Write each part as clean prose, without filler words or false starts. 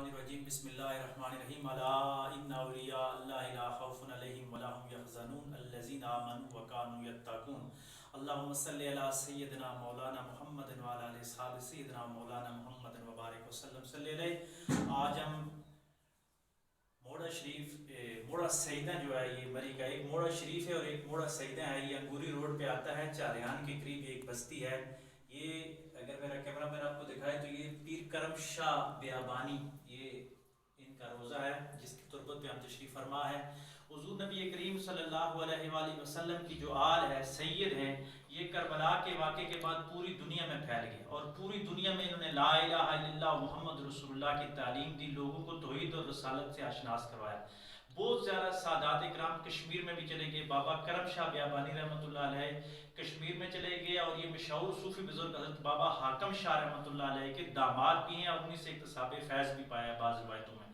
الرجیم بسم اللہ الرحمن الرحیم الا ان اولیاء اللہ لا خوف علیہم ولا هم يحزنون الذین آمنوا وكانوا يتقون اللهم صل علی سیدنا مولانا محمد وعلى آل اصحاب سیدنا مولانا محمد وبارک وسلم صلی علیہ۔ آج ہم موڑا شریف موڑا سیدہ جو ہے یہ مری کا ایک موڑا شریف ہے اور ایک موڑا سیدہ ہے، یہ انگوری روڈ پہ آتا ہے، چاریان کے قریب ایک بستی ہے۔ یہ اگر میرا کیمرہ مین آپ کو دکھائے تو یہ پیر کرم شاہ بیابانی یہ ان کا روزہ ہے جس کی تربت پہ ہم تشریف فرما ہے۔ حضور نبی کریم صلی اللہ علیہ وآلہ وسلم کی جو آل ہے، سید ہیں، یہ کربلا کے واقعے کے بعد پوری دنیا میں پھیل گئے اور پوری دنیا میں انہوں نے لا الہ الا اللہ محمد رسول اللہ کی تعلیم دی، لوگوں کو توحید اور رسالت سے آشناس کروایا۔ بہت زیادہ سادات اکرام کشمیر میں بھی چلے گئے، بابا کرم شاہ بیابانی رحمۃ اللہ علیہ کشمیر میں چلے گئے، اور یہ مشہور صوفی بزرگ حضرت بابا حاکم شاہ رحمۃ اللہ علیہ کے داماد بھی ہیں اور انہیں سے اکتساب فیض بھی پایا بعض روایتوں میں۔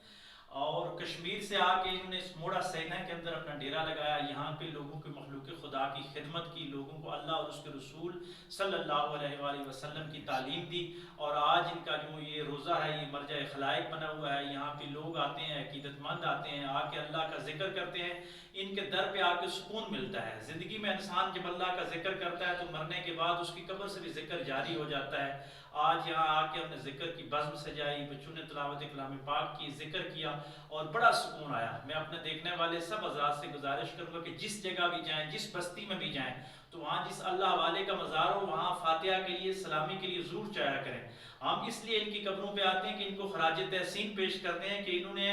اور کشمیر سے آ کے انہوں نے اس موڑا سینہ کے اندر اپنا ڈیرا لگایا، یہاں پہ لوگوں کے مخلوق خدا کی خدمت کی، لوگوں کو اللہ اور اس کے رسول صلی اللہ علیہ وآلہ وسلم کی تعلیم دی۔ اور آج ان کا جو یہ روزہ ہے یہ مرجع خلائق بنا ہوا ہے، یہاں پہ لوگ آتے ہیں، عقیدت مند آتے ہیں، آ کے اللہ کا ذکر کرتے ہیں، ان کے در پہ آ کے سکون ملتا ہے۔ زندگی میں انسان جب اللہ کا ذکر کرتا ہے تو مرنے کے بعد اس کی قبر سے بھی ذکر جاری ہو جاتا ہے۔ آج یہاں آ کے ہم نے ذکر کی بزم سجائی، بچوں نے تلاوت کلام پاک کی، ذکر کیا اور بڑا سکون آیا۔ میں اپنے دیکھنے والے سب حضرات سے گزارش کروں گا کہ جس جگہ بھی جائیں، جس بستی میں بھی جائیں، تو وہاں جس اللہ والے کا مزار ہو وہاں فاتحہ کے لیے، سلامی کے لیے ضرور جایا کریں۔ ہم اس لیے ان کی قبروں پہ آتے ہیں کہ ان کو خراج تحسین پیش کرتے ہیں کہ انہوں نے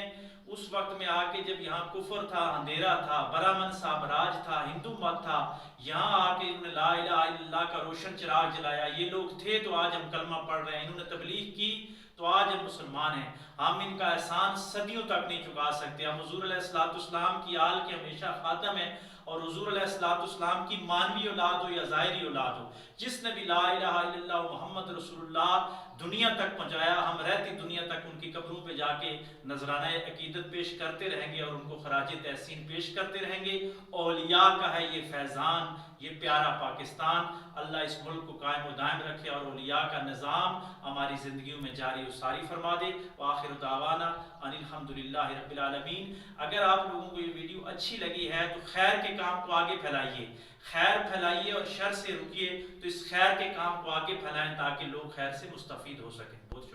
اس وقت میں آ کے جب یہاں کفر تھا، اندھیرا تھا، برامن سامراج تھا، ہندو مت تھا، یہاں آ کے انہوں نے لا الہ الا اللہ کا روشن چراغ جلایا۔ یہ لوگ تھے تو آج ہم کلمہ پڑھ رہے ہیں، انہوں نے تبلیغ کی تو آج ہم مسلمان ہیں۔ ہم ان کا احسان صدیوں تک نہیں چکا سکتے۔ ہم حضور علیہ السلام کی آل کے ہمیشہ خاتم ہیں، اور حضور علیہ السلام کی مانوی اولاد ہو یا ظاہری اولاد ہو، جس نے بھی لا الہ الا اللہ محمد رسول اللہ دنیا تک پہنچایا، ہم رہتی دنیا تک ان کی قبروں پہ جا کے نذرانہ عقیدت پیش کرتے رہیں گے اور ان کو خراج تحسین پیش کرتے رہیں گے۔ اولیاء کا ہے یہ فیضان، یہ پیارا پاکستان، اللہ اس ملک کو قائم و دائم رکھے اور اولیاء کا نظام ہماری زندگیوں میں جاری و ساری فرما دے۔ وآخر دعوانا ان الحمدللہ رب العالمین۔ اگر آپ لوگوں کو یہ ویڈیو اچھی لگی ہے تو خیر کے کام کو آگے پھیلائیے، خیر پھیلائیے اور شر سے رکیے، تو اس خیر کے کام کو آگے پھیلائیں تاکہ لوگ خیر سے مستفید ہو سکیں۔